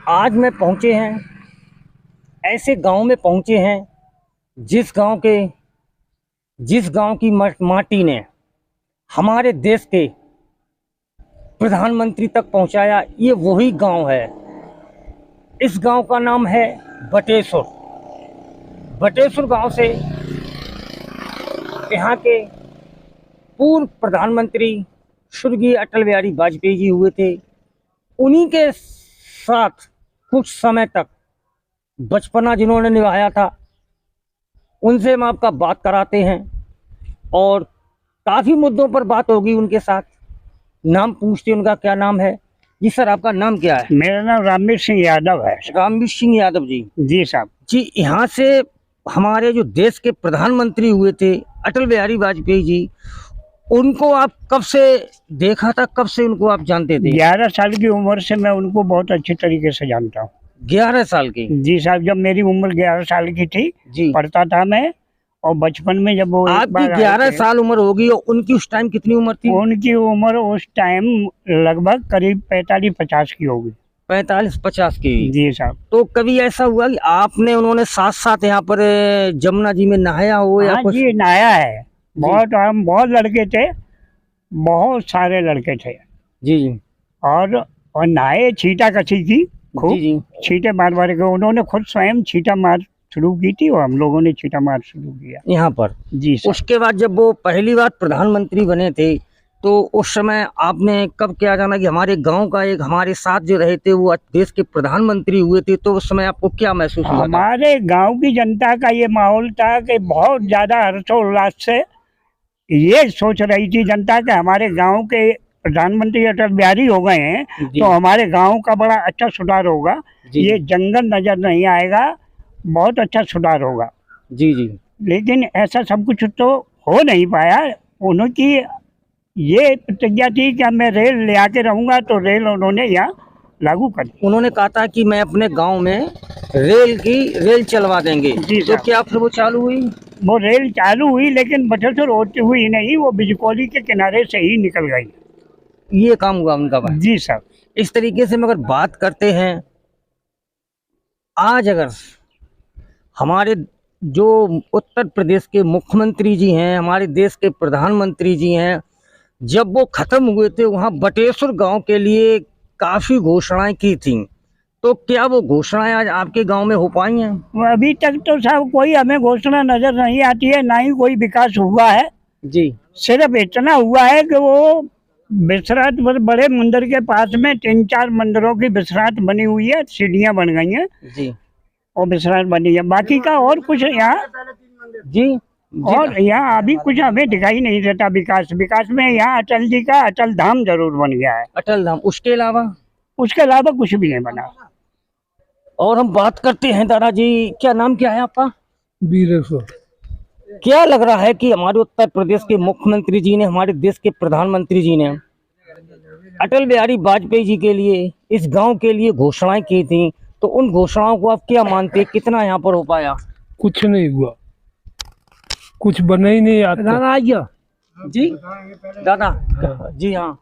आज में पहुँचे हैं, ऐसे गांव में पहुँचे हैं जिस गांव की माटी ने हमारे देश के प्रधानमंत्री तक पहुंचाया। ये वही गांव है। इस गांव का नाम है बटेश्वर। बटेश्वर गांव से यहाँ के पूर्व प्रधानमंत्री स्वर्गीय अटल बिहारी वाजपेयी जी हुए थे। उन्हीं के साथ कुछ समय तक बचपना जिन्होंने निभाया था, उनसे हम आपका बात कराते हैं और काफ़ी मुद्दों पर बात होगी उनके साथ। नाम पूछते उनका क्या नाम है। जी सर, आपका नाम क्या है? मेरा नाम रामवीर सिंह यादव है। रामवीर सिंह यादव जी। जी साहब। जी, यहाँ से हमारे जो देश के प्रधानमंत्री हुए थे अटल बिहारी वाजपेयी जी, उनको आप कब से देखा था, कब से उनको आप जानते थे? 11 साल की उम्र से मैं उनको बहुत अच्छे तरीके से जानता हूँ। 11 साल की? जी साहब, जब मेरी उम्र 11 साल की थी जी, पढ़ता था मैं। और बचपन में जब वो आपकी 11 साल उम्र होगी और उनकी उस टाइम कितनी उम्र थी? उनकी उम्र उस टाइम लगभग करीब 45-50 की होगी। 45-50 की? जी साहब। तो कभी ऐसा हुआ कि आपने उन्होंने साथ साथ यहाँ पर जमुना जी में नहाया हो या हाँ कुछ? जी, नहाया है। हम बहुत लड़के थे, बहुत सारे लड़के थे। जी जी। और नहाए, छींटा कसी की खूब। जी जी। छींटे मार मार के उन्होंने खुद स्वयं छींटा मार शुरू की थी और हम लोगों ने छींटा मार शुरू किया यहाँ पर। जी सर। उसके बाद जब वो पहली बार प्रधानमंत्री बने थे तो उस समय आपने कब क्या जाना कि हमारे गांव का एक हमारे साथ जो रहे थे वो देश के प्रधानमंत्री हुए थे, तो उस समय आपको क्या महसूस हुआ था? हमारे गांव की जनता का ये माहौल था कि बहुत ज्यादा हर्षोल्लास से ये सोच रही थी जनता कि हमारे गांव के प्रधानमंत्री अटल बिहारी हो गए हैं तो हमारे गांव का बड़ा अच्छा सुधार होगा। ये जंगल नजर नहीं आएगा, बहुत अच्छा सुधार होगा। जी जी। लेकिन ऐसा सब कुछ तो हो नहीं पाया। उनकी ये प्रतिज्ञा थी कि मैं रेल ले आके रहूंगा, तो रेल उन्होंने यहाँ लागू कर दी। उन्होंने कहा था कि मैं अपने गांव में रेल चलवा देंगे। जी तो क्या फिर वो चालू हुई? वो रेल चालू हुई, लेकिन बटेश्वर होती हुई नहीं, वो बिजकोली के किनारे से ही निकल गई। ये काम हुआ उनका भाई? जी साहब। इस तरीके से मगर बात करते हैं, आज अगर हमारे जो उत्तर प्रदेश के मुख्यमंत्री जी हैं, हमारे देश के प्रधानमंत्री जी हैं, जब वो खत्म हुए थे वहाँ बटेश्वर गांव के लिए काफी घोषणाएं की थी, तो क्या वो घोषणाएं आज आपके गांव में हो पाई हैं? अभी तक तो साहब कोई हमें घोषणा नजर नहीं आती है, ना ही कोई विकास हुआ है। जी। सिर्फ इतना हुआ है कि वो विश्रांत बड़े मंदिर के पास में 3-4 मंदिरों की विश्रांत बनी हुई है, सीढ़ियां बन गई हैं जी। और विश्रांत बनी है। बाकी का और कुछ यहाँ जी। और यहाँ अभी कुछ हमें दिखाई नहीं देता। विकास में यहाँ अटल जी का अटल धाम जरूर बन गया है। अटल धाम, उसके अलावा कुछ भी नहीं बना। और हम बात करते हैं दादाजी, क्या नाम क्या है आपका? वीरेश्वर। क्या लग रहा है कि हमारे उत्तर प्रदेश के मुख्यमंत्री जी ने, हमारे देश के प्रधानमंत्री जी ने अटल बिहारी वाजपेयी जी के लिए, इस गांव के लिए घोषणाएं की थी, तो उन घोषणाओं को आप क्या मानते हैं, कितना यहाँ पर हो पाया? कुछ नहीं हुआ, कुछ बना ही नहीं। आता दादा आइए जी। दादा जी। हाँ,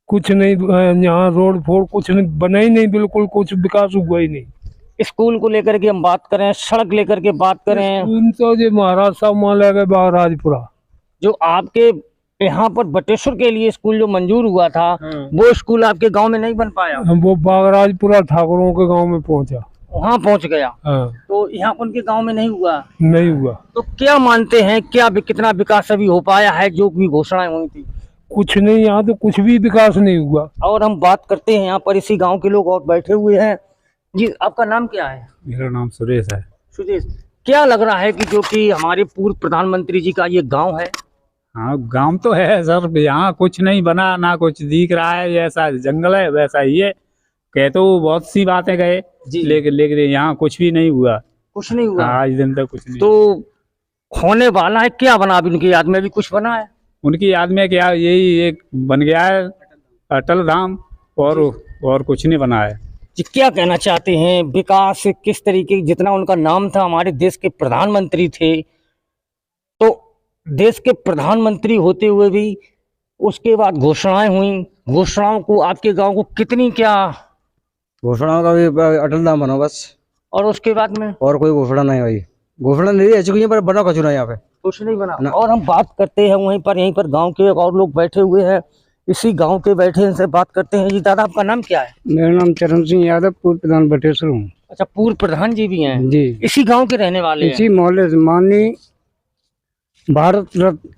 कुछ नहीं, यहाँ रोड फोड़ कुछ नहीं बना ही नहीं, बिल्कुल कुछ विकास हुआ ही नहीं। स्कूल को लेकर के हम बात करें, सड़क लेकर के बात करें, तो जो महाराज साहब मान लगे बागराजपुरा, जो आपके यहाँ पर बटेश्वर के लिए स्कूल जो मंजूर हुआ था, वो स्कूल आपके गांव में नहीं बन पाया? वो बागराजपुरा ठाकुरों के गांव में पहुंचा, वहाँ पहुँच गया। हाँ। तो यहाँ उनके गांव में नहीं हुआ? नहीं हुआ। तो क्या मानते हैं, क्या कितना विकास अभी हो पाया है जो भी घोषणाएं हुई थी? कुछ नहीं, यहाँ तो कुछ भी विकास नहीं हुआ। और हम बात करते हैं, यहाँ पर इसी गांव के लोग और बैठे हुए हैं। जी, आपका नाम क्या है? मेरा नाम सुरेश है। सुरेश, क्या लग रहा है कि जो कि हमारे पूर्व प्रधानमंत्री जी का ये गांव है? हाँ, गांव तो है सर, यहाँ कुछ नहीं बना, ना कुछ दिख रहा है। जैसा जंगल है वैसा ही है। कह तो बहुत सी बातें गए, लेकिन यहाँ कुछ भी नहीं हुआ। कुछ नहीं हुआ आज दिन तक कुछ नहीं। तो होने वाला है क्या बना? अभी उनकी याद में भी कुछ बना है? उनकी याद में क्या, यही एक बन गया है अटल धाम, और कुछ नहीं बना है। जी, क्या कहना चाहते हैं, विकास किस तरीके, जितना उनका नाम था, हमारे देश के प्रधानमंत्री थे, तो देश के प्रधानमंत्री होते हुए भी उसके बाद घोषणाएं हुई, घोषणाओं को आपके गांव को कितनी क्या घोषणा का भी अटल धाम बनो बस, और उसके बाद में और कोई घोषणा नहीं भाई। घोषणा नहीं है चुकी है, पर बना कछु नहीं यहाँ पे। कुछ नहीं बना। ना। और हम बात करते हैं वहीं पर, यहीं पर गांव के और लोग बैठे हुए हैं, इसी गांव के बैठे इनसे बात करते हैं। जी दादा, आपका नाम क्या है? मेरा नाम चरण सिंह यादव, पूर्व प्रधान बटेश्वर हूँ अच्छा, पूर्व प्रधान जी भी हैं? जी। इसी गांव के रहने वाले हैं? इसी मोहल्ले से माननीय भारत रत्न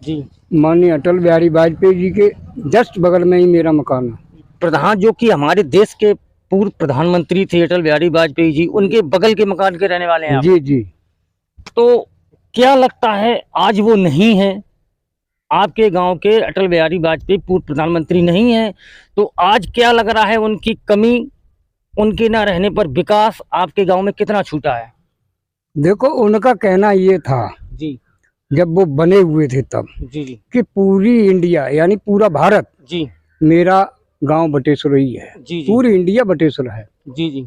जी, माननीय अटल बिहारी वाजपेयी जी के जस्ट बगल में ही मेरा मकान है। प्रधान जो कि हमारे देश के पूर्व प्रधानमंत्री थे अटल बिहारी वाजपेयी जी, उनके बगल के मकान के रहने वाले हैं आप? जी जी। तो क्या लगता है आज वो नहीं है, आपके गांव के अटल बिहारी वाजपेयी पूर्व प्रधानमंत्री नहीं है, तो आज क्या लग रहा है उनकी कमी, उनके ना रहने पर विकास आपके गांव में कितना छूटा है? देखो, उनका कहना ये था जी जब वो बने हुए थे तब, जी जी कि पूरी इंडिया यानी पूरा भारत जी मेरा गांव बटेश्वर ही है, जी जी पूरी इंडिया बटेश्वर है। जी जी।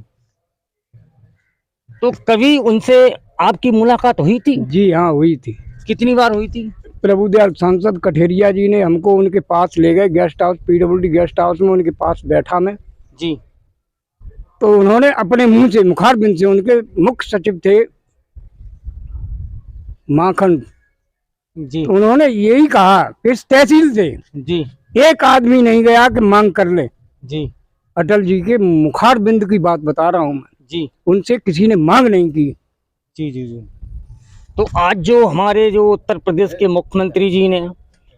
तो कभी उनसे आपकी मुलाकात हुई थी? जी हाँ, हुई थी। कितनी बार हुई थी? प्रभुदयाल सांसद कठेरिया जी ने हमको उनके पास ले गए, guest house, PWD guest house में उनके पास बैठा मैं, जी तो उन्होंने अपने मुंह से, मुखारबिंद से, उनके मुख्य सचिव थे माखन, जी उन्होंने यही कहा कि इस तहसील से जी एक आदमी नहीं गया कि मांग कर ले। जी अटल जी के मुखारबिंद की बात बता रहा हूँ मैं, जी उनसे किसी ने मांग नहीं की। जी जी जी। तो आज जो हमारे जो उत्तर प्रदेश के मुख्यमंत्री जी ने,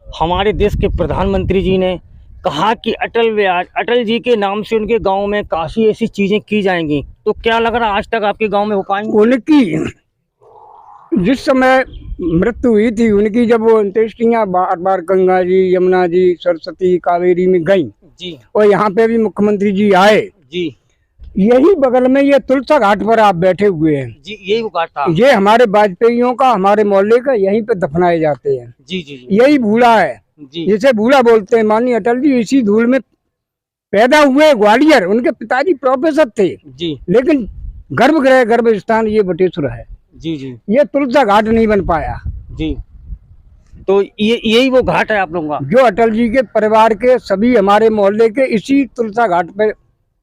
हमारे देश के प्रधानमंत्री जी ने कहा कि अटल जी के नाम से उनके गांव में काफ़ी ऐसी चीज़ें की जाएंगी, तो क्या लग रहा है आज तक आपके गांव में हो पाएंगी? उनकी जिस समय मृत्यु हुई थी उनकी, जब वो अंत्येष्टियां बार बार गंगा जी, यमुना जी, सरस्वती, कावेरी में गई, जी और यहाँ पे भी मुख्यमंत्री जी आए, जी यही बगल में ये तुलसा घाट पर आप बैठे हुए हैं, जी, यही वो घाट था। ये हमारे वाजपेयियों का, हमारे मोहल्ले का, यहीं पे दफनाए जाते हैं। जी जी जी यही भूला है, जी जिसे भूला बोलते हैं। माननीय अटल जी इसी धूल में पैदा हुए, ग्वालियर, उनके पिताजी प्रोफेसर थे, जी लेकिन गर्भगृह, गर्भ स्थान ये बटेश्वर है, जी जी ये तुलसा घाट नहीं बन पाया। जी। तो ये यही वो घाट है आप लोगों का? जो अटल जी के परिवार के सभी हमारे मोहल्ले के इसी तुलसा घाट पे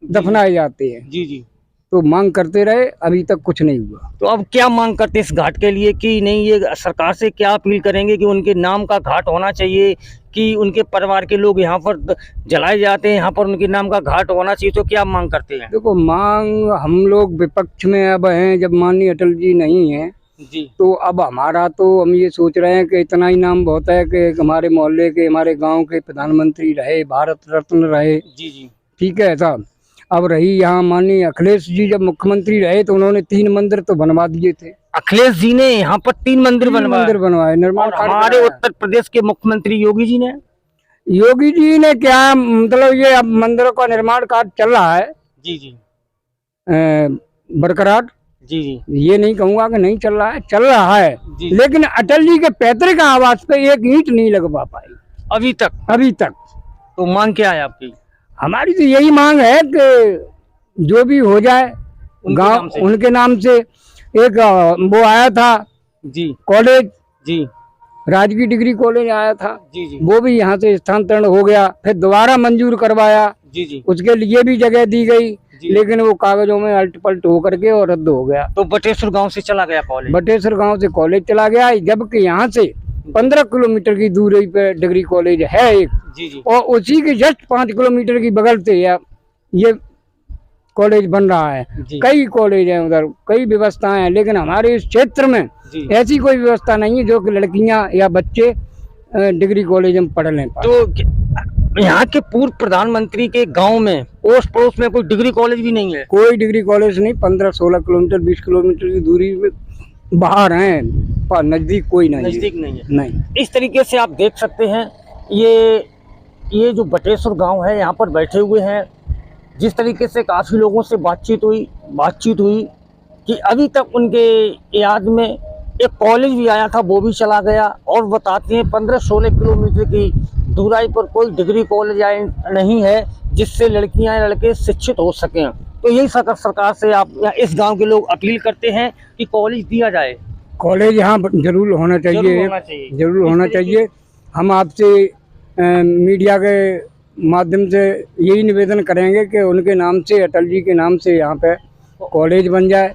दफनाए जाते हैं। जी जी। तो मांग करते रहे, अभी तक कुछ नहीं हुआ। तो अब क्या मांग करते इस घाट के लिए कि नहीं, ये सरकार से क्या अपील करेंगे कि उनके नाम का घाट होना चाहिए, कि उनके परिवार के लोग यहाँ पर जलाए जाते हैं, यहाँ पर उनके नाम का घाट होना चाहिए, तो क्या मांग करते हैं? देखो, मांग हम लोग विपक्ष में अब हैं, जब माननीय अटल जी नहीं है, जी। तो अब हमारा तो हम ये सोच रहे हैं कि इतना ही नाम बहुत है कि हमारे मोहल्ले के, हमारे गांव के प्रधानमंत्री रहे, भारत रत्न रहे। जी जी। ठीक है साहब। अब रही यहाँ माननीय अखिलेश जी जब मुख्यमंत्री रहे तो उन्होंने 3 मंदिर तो बनवा दिए थे। अखिलेश जी ने यहाँ पर 3 मंदिर बनवाए, निर्माण। हमारे उत्तर प्रदेश के मुख्यमंत्री योगी जी ने क्या, मतलब ये अब मंदिरों का निर्माण कार्य चल रहा है। जी जी। बरकरार। जी जी। ये नहीं कहूँगा कि नहीं चल रहा है, चल रहा है, लेकिन अटल जी के पैतृक आवास पे एक ईंट नहीं लगवा पाई अभी तक। तो मांग क्या है आपकी? हमारी तो यही मांग है कि जो भी हो जाए गांव उनके नाम से। एक वो आया था जी कॉलेज, जी राजकीय डिग्री कॉलेज आया था, जी जी, वो भी यहाँ से स्थानांतरण हो गया, फिर दोबारा मंजूर करवाया, जी जी, उसके लिए भी जगह दी गई, लेकिन वो कागजों में अल्ट पल्ट होकर के और रद्द हो गया। तो बटेश्वर गांव से चला गया कॉलेज? बटेश्वर गांव से कॉलेज चला गया, जबकि यहाँ से 15 किलोमीटर की दूरी पे डिग्री कॉलेज है एक। जी जी। और उसी के जस्ट 5 किलोमीटर की बगल से ये कॉलेज बन रहा है। कई कॉलेज हैं उधर, कई व्यवस्थाएं हैं, लेकिन हमारे इस क्षेत्र में ऐसी कोई व्यवस्था नहीं है जो कि लड़कियां या बच्चे डिग्री कॉलेज में पढ़ लें। तो यहाँ के पूर्व प्रधानमंत्री के गांव में ओस पड़ोस में कोई डिग्री कॉलेज भी नहीं है? कोई डिग्री कॉलेज नहीं, 15-16 किलोमीटर 20 किलोमीटर की दूरी में बाहर हैं, पर नजदीक कोई नहीं, नजदीक नहीं है। नहीं। इस तरीके से आप देख सकते हैं, ये जो बटेश्वर गांव है, यहाँ पर बैठे हुए हैं, जिस तरीके से काफ़ी लोगों से बातचीत हुई कि अभी तक उनके याद में एक कॉलेज भी आया था, वो भी चला गया, और बताते हैं 15-16 किलोमीटर की दूराई पर कोई डिग्री कॉलेज नहीं है जिससे लड़कियां या लड़के शिक्षित हो सकें। तो यही सरकार से आप इस गांव के लोग अपील करते हैं कि कॉलेज दिया जाए। कॉलेज यहाँ जरूर होना चाहिए, जरूर होना चाहिए। हम आपसे मीडिया के माध्यम से यही निवेदन करेंगे कि उनके नाम से, अटल जी के नाम से यहाँ पे कॉलेज बन जाए।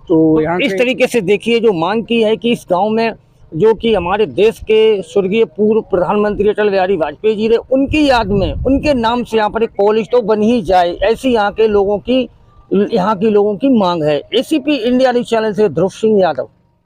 तो यहाँ इस के तरीके से देखिए जो मांग की है कि इस गांव में जो कि हमारे देश के स्वर्गीय पूर्व प्रधानमंत्री अटल बिहारी वाजपेयी जी रहे, उनकी याद में उनके नाम से यहाँ पर एक कॉलेज तो बन ही जाए, ऐसी यहाँ की लोगों की मांग है। एसीपी इंडिया न्यूज चैनल से ध्रुव सिंह यादव।